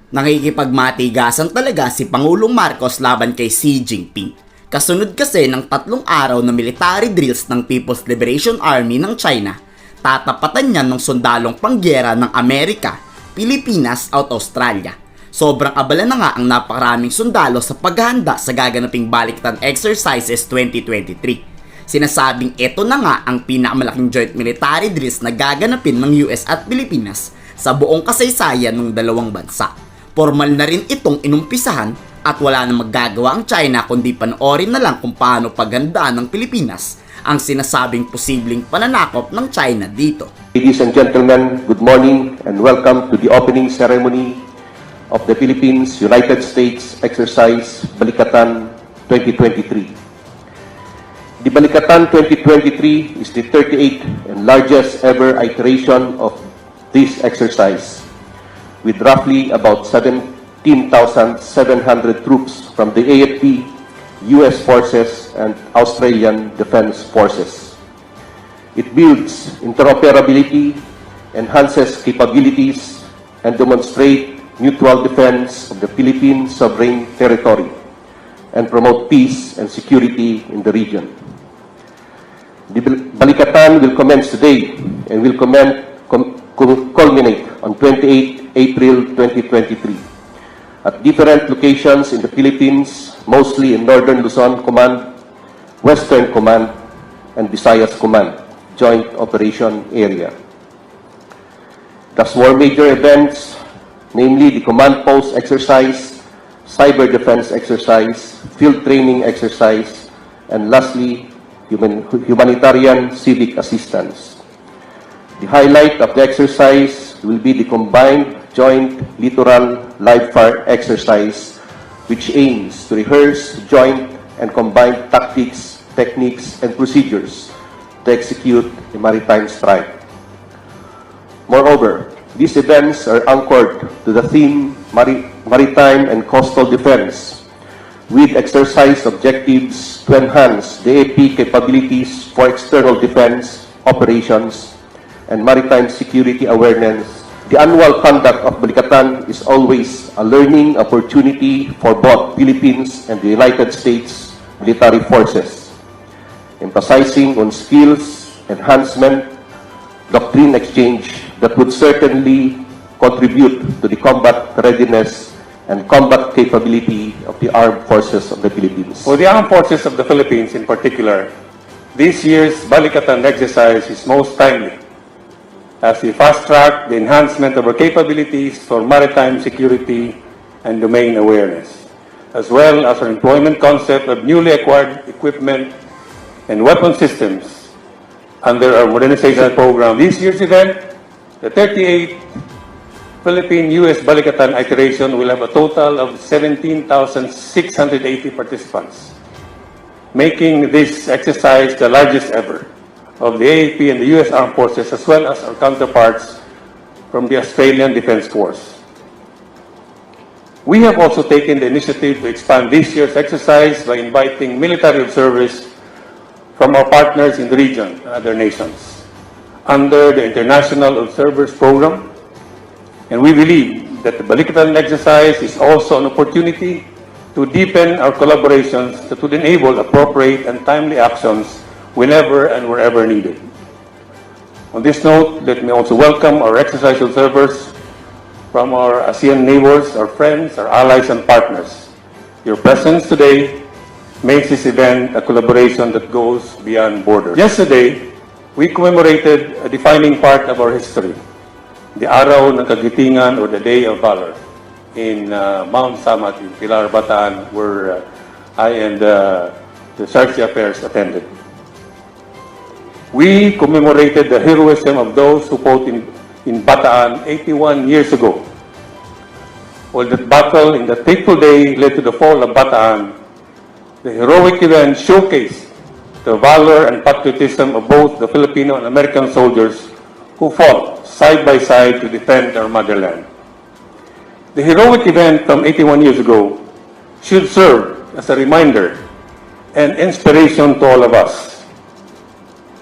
Nakikipagmatigasan talaga si Pangulong Marcos laban kay Xi Jinping. Kasunod kasi ng 3 araw na military drills ng People's Liberation Army ng China, tatapatan niyan ng sundalong panggyera ng Amerika, Pilipinas at Australia. Sobrang abala na nga ang napakaraming sundalo sa paghahanda sa gaganaping Balikatan Exercises 2023. Sinasabing ito na nga ang pinakamalaking joint military drills na gaganapin ng US at Pilipinas sa buong kasaysayan ng dalawang bansa. Formal na rin itong inumpisahan at wala na magagawa ang China kundi panoorin na lang kung paano paghandaan ng Pilipinas ang sinasabing posibleng pananakop ng China dito. Ladies and gentlemen, good morning and welcome to the opening ceremony of the Philippines United States Exercise Balikatan 2023. The Balikatan 2023 is the 38th and largest ever iteration of this exercise, with roughly about 17,700 troops from the AFP, US forces, and Australian Defense Forces. It builds interoperability, enhances capabilities, and demonstrates mutual defense of the Philippine sovereign territory, and promote peace and security in the region. The Balikatan will commence today and will culminate on 28 April 2023 at different locations in the Philippines, mostly in Northern Luzon Command, Western Command, and Visayas Command, Joint Operation Area. Thus, 4 major events, namely the Command Post Exercise, Cyber Defense Exercise, Field Training Exercise, and lastly, Humanitarian Civic Assistance. The highlight of the exercise will be the combined joint littoral live fire exercise, which aims to rehearse joint and combined tactics, techniques, and procedures to execute a maritime strike. Moreover, these events are anchored to the theme Maritime and Coastal Defense, with exercise objectives to enhance the AP capabilities for external defense operations and maritime security awareness. The annual conduct of Balikatan is always a learning opportunity for both Philippines and the United States military forces, emphasizing on skills, enhancement, doctrine exchange that would certainly contribute to the combat readiness and combat capability of the armed forces of the Philippines. For the armed forces of the Philippines in particular, this year's Balikatan exercise is most timely, as we fast-track the enhancement of our capabilities for maritime security and domain awareness, as well as our employment concept of newly acquired equipment and weapon systems under our modernization program. This year's event, the 38th Philippine-US Balikatan iteration, will have a total of 17,680 participants, making this exercise the largest ever of the AAP and the U.S. Armed Forces, as well as our counterparts from the Australian Defense Force. We have also taken the initiative to expand this year's exercise by inviting military observers from our partners in the region and other nations under the International Observers Program, and we believe that the Balikatan exercise is also an opportunity to deepen our collaborations that would enable appropriate and timely actions whenever and wherever needed. On this note, let me also welcome our exercise observers from our ASEAN neighbors, our friends, our allies, and partners. Your presence today makes this event a collaboration that goes beyond borders. Yesterday, we commemorated a defining part of our history, the Araw ng Kagitingan, or the Day of Valor, in Mount Samat in Pilar, Bataan, where I and the Charge Affairs attended. We commemorated the heroism of those who fought in Bataan 81 years ago. While that battle in that fateful day led to the fall of Bataan, the heroic event showcased the valor and patriotism of both the Filipino and American soldiers who fought side by side to defend our motherland. The heroic event from 81 years ago should serve as a reminder and inspiration to all of us.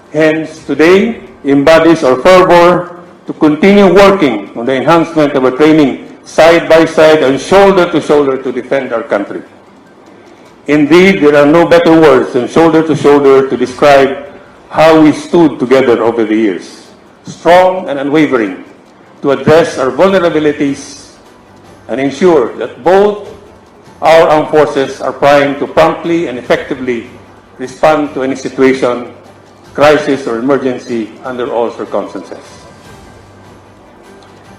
Hence, today embodies our fervor to continue working on the enhancement of our training side by side and shoulder to shoulder to defend our country. Indeed, there are no better words than shoulder to shoulder to describe how we stood together over the years, strong and unwavering, to address our vulnerabilities and ensure that both our armed forces are primed to promptly and effectively respond to any situation, crisis, or emergency under all circumstances.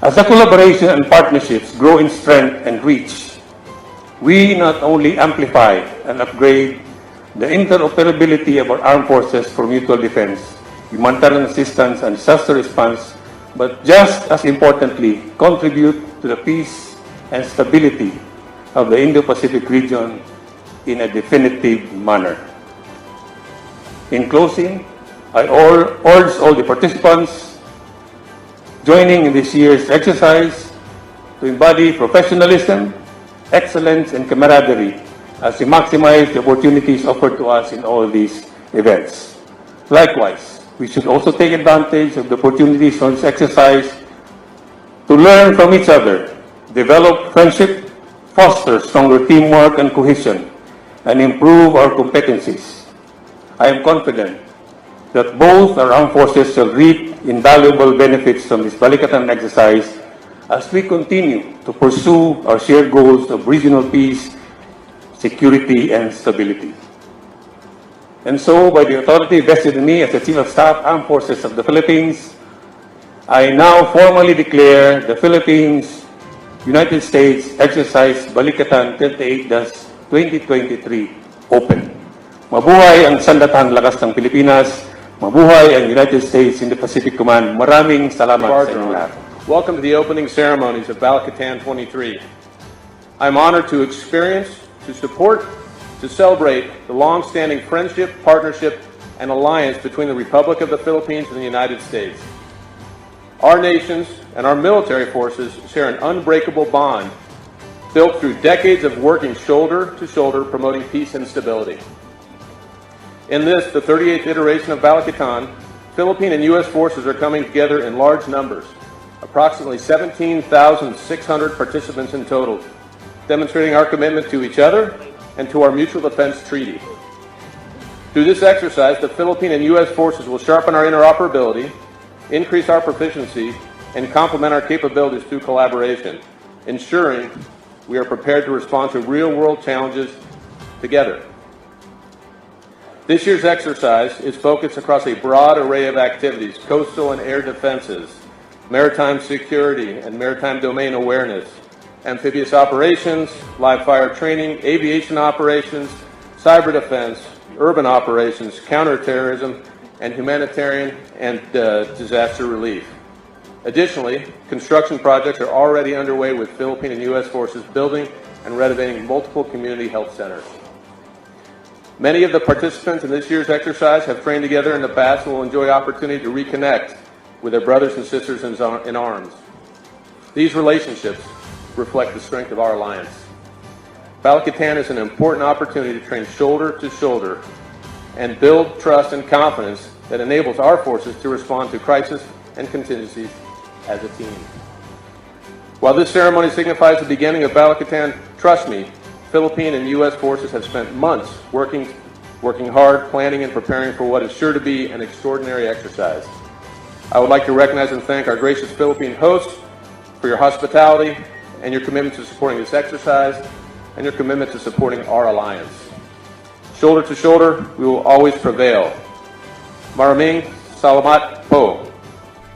As the collaboration and partnerships grow in strength and reach, we not only amplify and upgrade the interoperability of our armed forces for mutual defense, humanitarian assistance, and disaster response, but just as importantly, contribute to the peace and stability of the Indo-Pacific region in a definitive manner. In closing, I urge all the participants joining in this year's exercise to embody professionalism, excellence, and camaraderie as we maximize the opportunities offered to us in all these events. Likewise, we should also take advantage of the opportunities from this exercise to learn from each other, develop friendship, foster stronger teamwork and cohesion, and improve our competencies. I am confident that both our armed forces shall reap invaluable benefits from this Balikatan exercise as we continue to pursue our shared goals of regional peace, security, and stability. And so, by the authority vested in me as the Chief of Staff, Armed Forces of the Philippines, I now formally declare the Philippines, United States Exercise Balikatan 38-2023 open. Mabuhay ang Sandatahang Lakas ng Pilipinas, mabuhay ang United States Indo-Pacific Command. Maraming salamat sa inyo lahat. Welcome to the opening ceremonies of Balikatan 23. I'm honored to experience, to support, to celebrate the long-standing friendship, partnership, and alliance between the Republic of the Philippines and the United States. Our nations and our military forces share an unbreakable bond built through decades of working shoulder to shoulder promoting peace and stability. In this, the 38th iteration of Balikatan, Philippine and U.S. forces are coming together in large numbers. Approximately 17,600 participants in total, demonstrating our commitment to each other and to our mutual defense treaty. Through this exercise, the Philippine and U.S. forces will sharpen our interoperability, increase our proficiency, and complement our capabilities through collaboration, ensuring we are prepared to respond to real-world challenges together. This year's exercise is focused across a broad array of activities: coastal and air defenses, maritime security and maritime domain awareness, amphibious operations, live fire training, aviation operations, cyber defense, urban operations, counterterrorism, and humanitarian and disaster relief. Additionally, construction projects are already underway with Philippine and U.S. forces building and renovating multiple community health centers. Many of the participants in this year's exercise have trained together in the past and will enjoy opportunity to reconnect with their brothers and sisters in arms. These relationships reflect the strength of our alliance. Balikatan is an important opportunity to train shoulder to shoulder and build trust and confidence that enables our forces to respond to crisis and contingencies as a team. While this ceremony signifies the beginning of Balikatan, trust me, Philippine and U.S. forces have spent months working hard, planning and preparing for what is sure to be an extraordinary exercise. I would like to recognize and thank our gracious Philippine hosts for your hospitality and your commitment to supporting this exercise and your commitment to supporting our alliance. Shoulder to shoulder, we will always prevail. Maraming salamat po.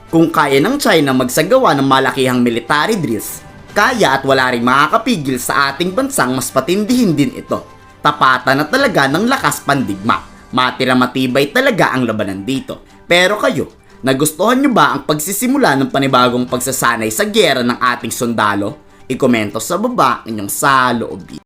Kung kaya ng China magsagawa ng malakihang military drills, kaya at wala ring makakapigil sa ating bansang mas patindihin din ito. Tapatan na talaga ng lakas pandigma. Matira matibay talaga ang labanan dito. Pero kayo, nagustuhan nyo ba ang pagsisimula ng panibagong pagsasanay sa gyera ng ating sundalo? I-komento sa baba inyong saloobin.